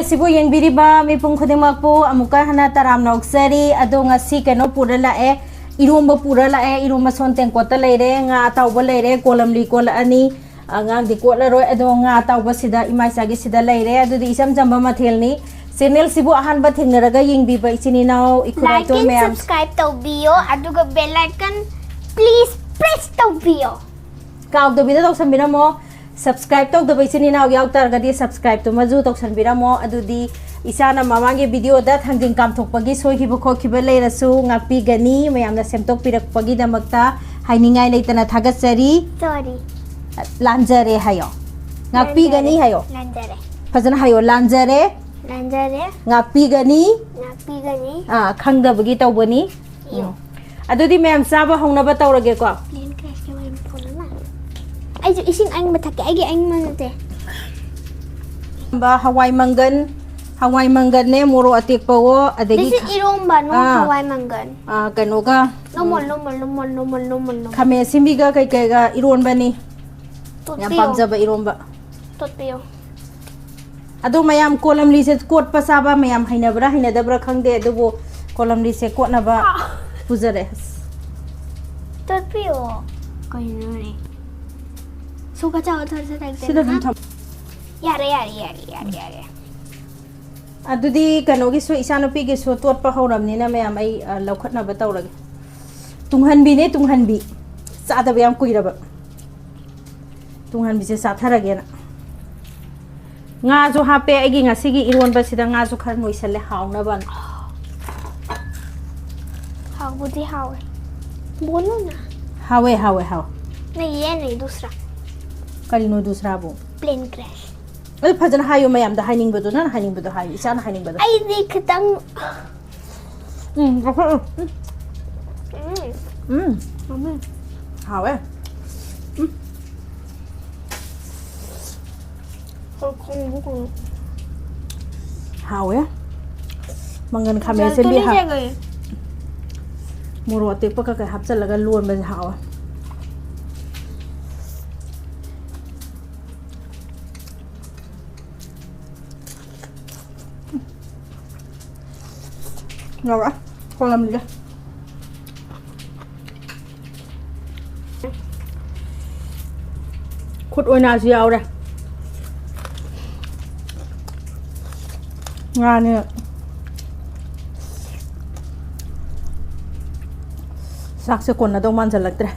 Sibu yang biriba mi pung khudimak po amuka hana taram noksari ado ngasi keno pura la iromba pura la iromba sonteng kota leire nga tauba leire kolam li kola ani nga di kola roi ado nga tauba sida imai sagi sida leire ado di isam jamba mathel ni channel sibu ahan ba thingnaraga yingbiba ichini naw ikura to like and subscribe tawbiyo aduga bell icon please press tawbiyo kaw do bida tawsambiramo subscribe to the baisini now yaw targadi subscribe to maju to sanbiramo adudi isana mamange video da thangjing kam thokpagi soikiba khokhiba leirasu ngakpi gani mayamna semtok pirakpagi damakta hainingai leitana thagatsari sorry lanjare hayo ngakpi gani hayo lanjare fajana hayo lanjare ngakpi gani khangdabagi tawbani adudi mayam saba hongnaba tawrage ko Ayo ising ang matake agi ang manate ba hawai mangan ne moro atik pawo adegi this is eronba no hawai mangan kano ka nomol khame simbiga kai ga ironba ni yam pamjaba ironba totpiyo ado mayam kolam li se kot pasaba mayam hainabra hainadabra khangde adubo kolam li se kot na ba pujare totpiyo kaino ni suka chao thar se tak sida dum tham yare adudi kano gi so isano pi gi so tot pa horam ni na mayam ai lokhat na ba tawrage tunghanbi sa da bayam kuiraba tunghanbi se sa tharage na nga jo hape agi ngasi gi iron ba sida nga jo khar noisale hauna ban budi hawe bolo na hawe nahi ye nahi dusra kalino dusra bo plane crash ai phajana hayo mayam da haining bado na haining bado hayo isana haining bado ai dekhtang hawe hawe mangan khame se bi ha moro te pa ka hap chalaga lon ba hawa ngora kolam liga khut oina ji yaw re nga ni sak se kon na dong man jalaktre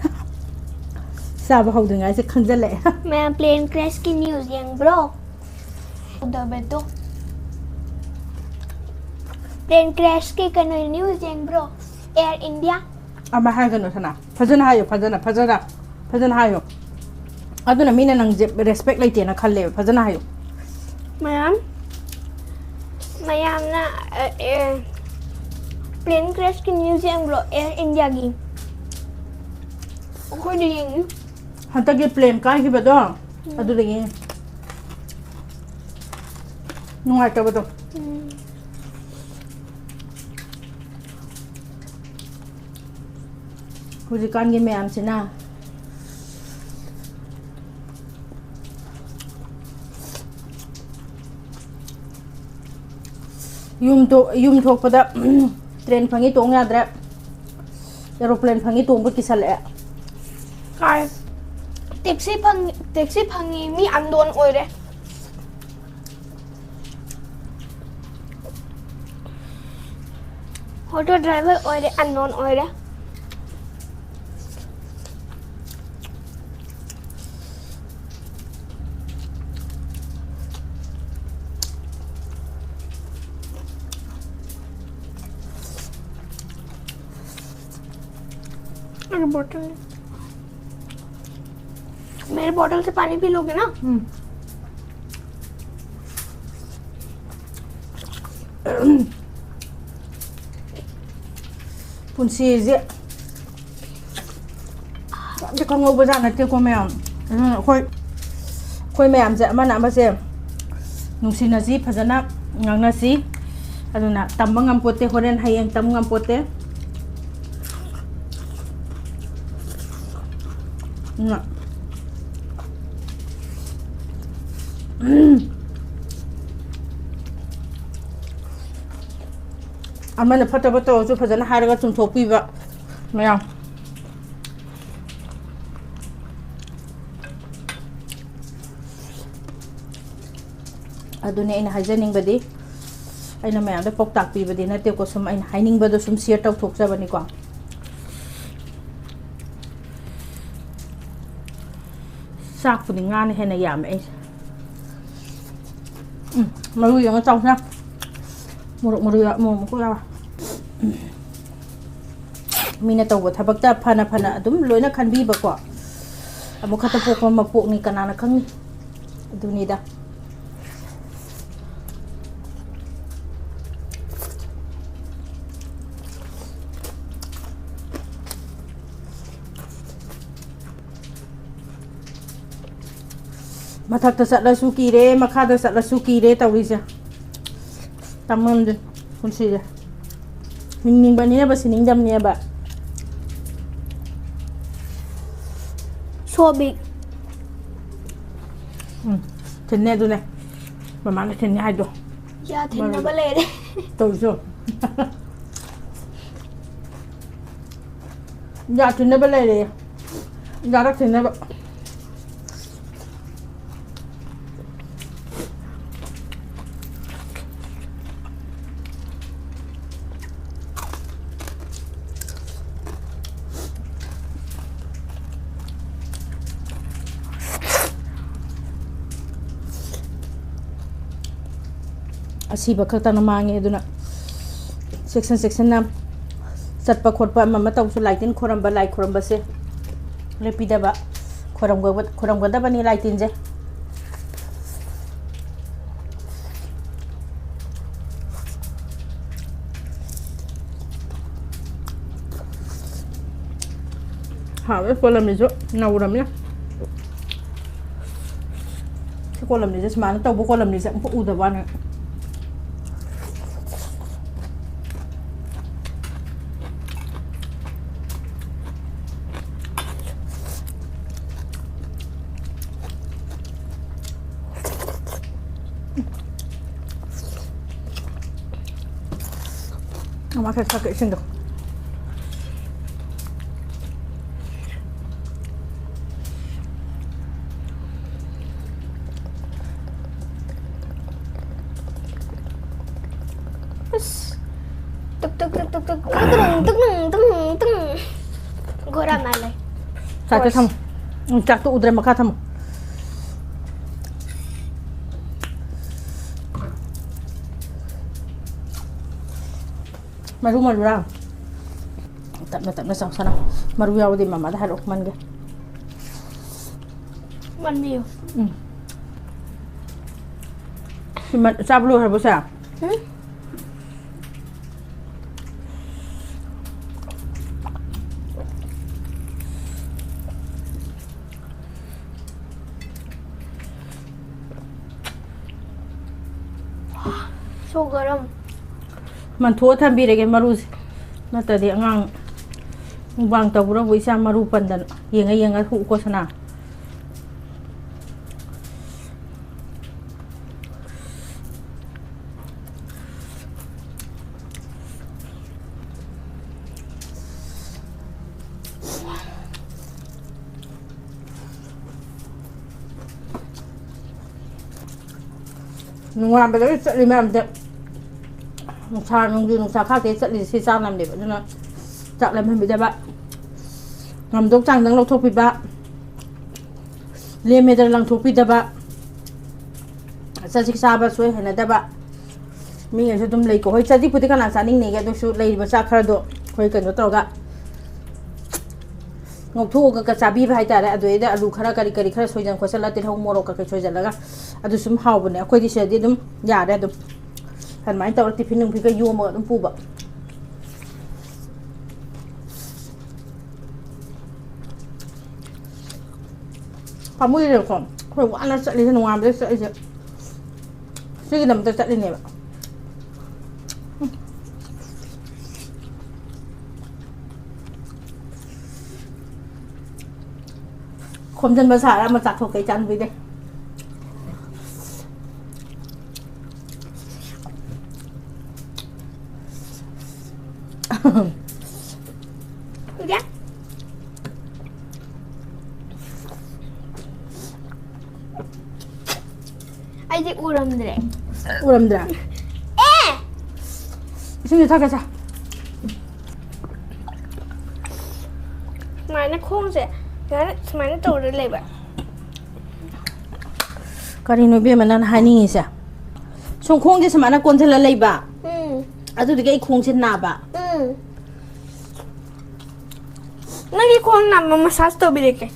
sa ba hau dungai se khangjale मैं plane crash की news yang bro udah betul plane crash की कनो news yang bro Air India ama ha gano sana fajana hayo aduna mina nang respect laite na khalle fajana hayo mayam na plane crash की news yang bro Air India की khoi de yang hanta ge plane ka hi bado adu de nungai ta bado hujikan ge mayam sina yum thok pada train phangi tong yadra aeroplane phangi tong bu kisal e kai taxi phangi mi andon oire auto driver oire unknown oire बोतल मेरे बोतल से पानी P लोगे ना punsi je je ko ngo bajana te ko mayam khoi mayam je mana ba se nungsina ji phajana ngangna si aduna tambangam pote horen hayang tamngam pote ꯑꯃꯅ ꯐꯠꯇꯕ ꯇꯧꯔꯁꯨ ꯐꯖꯅ ꯍꯥꯏꯔꯒ ꯆꯨꯝꯊꯣꯛꯄꯤꯕ ꯃꯌꯥꯝ ꯑꯗꯨꯅꯦ ꯑꯩꯅ ꯍꯥꯏꯖꯅꯤꯡꯕꯗꯤ ꯑꯩꯅ ꯃꯌꯥꯝꯗ ꯄꯥꯎꯇꯥꯛ ꯄꯤꯕꯗꯤ ꯅꯠꯇꯦꯀꯣ ꯁꯨꯝ ꯑꯩꯅ ꯍꯥꯏꯅꯤꯡꯕꯗꯣ ꯁꯨꯝ ꯁꯤꯌꯔ ꯇꯧꯊꯣꯛꯆꯕꯅꯤꯀꯣ ꯆꯥꯛꯄꯨꯗꯤ ꯉꯥꯅ ꯍꯦꯟꯅ ꯌꯥꯝꯃꯦ ꯑꯩꯁꯦ ꯃꯔꯨ ꯌꯦꯡꯉ ꯆꯥꯎꯁꯤꯅ ꯃꯣꯔꯣꯛ ꯃꯀꯨ ꯌꯥꯎꯔ ꯃꯤꯅ ꯇꯧꯕ ꯊꯕꯛꯇ ꯐꯅ ꯐꯅ ꯑꯗꯨꯝ ꯂꯣꯏꯅ ꯈꯟꯕꯤꯕꯀꯣ ꯑꯃꯨꯛ ꯈꯛꯇ ꯄꯣꯛꯄ ꯃꯄꯣꯛꯅꯤ ꯀꯅꯥꯅ ꯈꯪꯅꯤ ꯑꯗꯨꯅꯤꯗ ꯃꯊꯛꯇ ꯆꯠꯂꯁꯨ ꯀꯤꯔꯦ ꯃꯈꯥꯗ ꯆꯠꯂꯁꯨ ꯀꯤꯔꯦ ꯇꯧꯔꯤꯁꯦ ꯇꯝꯉꯝꯗꯦ ꯄꯨꯟꯁꯤꯁꯦ ꯍꯤꯡꯅꯤꯡꯕꯅꯦꯕ ꯁꯤꯅꯤꯡꯗꯕꯅꯦꯕ So big. ꯊꯤꯟꯅꯦ ꯑꯗꯨꯅꯦ ꯃꯃꯥꯅ ꯊꯤꯟꯅꯦ ꯍꯥꯏꯗꯣ Yeah, thinnaba lere. ꯇꯧꯁꯨ ꯌꯥ ꯊꯤꯟꯅꯕ ꯂꯩꯔꯦ ꯌꯥꯔꯛ ꯊꯤꯟꯅꯕ ꯑꯁꯤꯕ ꯈꯛꯇꯅ ꯃꯥꯡꯉꯦ ꯑꯗꯨꯅ ꯆꯦꯛꯁꯤꯟꯅ ꯆꯠꯄ ꯈꯣꯠꯄ ꯑꯃ ꯇꯧꯁꯨ ꯂꯥꯏ ꯇꯤꯟ ꯈꯣꯏꯔꯝꯕ ꯂꯥꯏ ꯈꯣꯏꯔꯝꯕꯁꯦ ꯂꯦꯞꯄꯤꯗꯕ ꯈꯣꯏꯔꯝꯒꯗꯕꯅꯤ ꯂꯥꯏ ꯇꯤꯟꯁꯦ ꯍꯥꯎꯋꯦ ꯀꯣꯂꯝꯅꯤꯁꯨ ꯅꯧꯔꯝꯅꯤꯅ ꯁꯤ ꯀꯣꯂꯝꯅꯤꯁꯦ ꯁꯨꯃꯥꯏꯅ ꯇꯧꯕ ꯀꯣꯂꯝꯅꯤꯁꯦ ꯑꯃꯨꯛ ꯎꯗꯕ ꯋꯥꯅꯤ Ama kakak ising dong. Tuk tuk tuk tuk tuk. Tung tung tung tung. Gora malay. Satu tham. Cak tu udara makan tham. Maru ra. Tap na sang sana. Maru yaw di mama dah harok man ge. Man view. Siman sablu har bosa. So garam. Man thua tham bi rege maru. Nata di angang bang tabura bo isa maru pandan. Yenga hu ko sana. Nungam ba sa limam de nungsa khak te chatli si chang nam de ba na chak lam mi da ba ngam dok chang dang lo thok pi ba le me da lang thok pi da ba sa sik sa ba soi hana da ba mi nge dum lei ko hoi cha di puti kana sa ning ne ga do su lei ba sa khar do khoi kan do ga ngok thu ga cha bi ba hai ta ra adu da alu khara kari khara soi jang ko sa la te hong moro ka soi jang la adu sum hau bane akoi di se di dum ya da dum han mai tawra tiffin nung phika yu ma dum pu ba pamui re ko khoi wa na sa li nung am de sa ise si nam ta sa li ne ba khom jan ba sa ra ma chak thok kai chan vi de Ya. 아직 우람들래. 우람들아. 이승이 타가자. 스마일은 콩세. 나는 스마일은 떠오를 레바. 가리노 비면은 하닝이자. 총 콩지 스마나 꼰틀라 레바. 아두리가 이 콩지 나바. 나기 콩 나마 마사지 또 비릴게.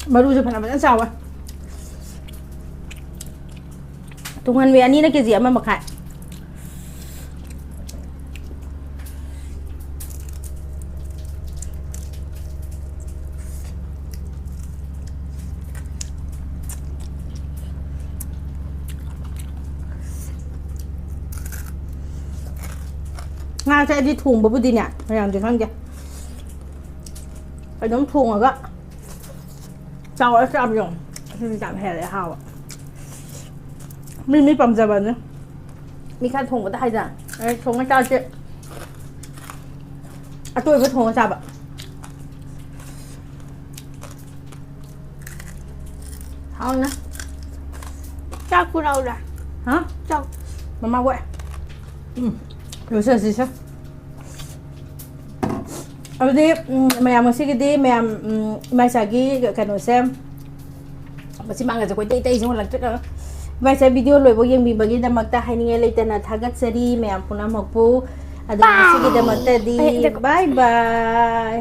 Mà đu cho phần nào sao à? Tung hành về anh nó cái gì mà mặc hại? Nga sẽ đi thùng bố đi nè, phải làm gì không kìa? Phải đóng thùng rồi đó. Sao ở sao dùng? Thì chẳng hề để hào ạ. Mình bầm giờ bẩn nữa. Mình khai thùng của ta hay rằng. Đấy, thùng cái sao chứ? À tôi với thùng cái sao ạ? Không nữa. Chắc cô đâu rồi? Hả? Chắc. Mama quậy. Rồi sao gì sao? Jadi mayam masih gede mayam masagi kan usem masih mangga jakoi tei tei jong lantak ka baca video loi bo yang bi bagi da makta haini ngai leita na thagat sari mayam puna makpu ada masih gede makta di bye bye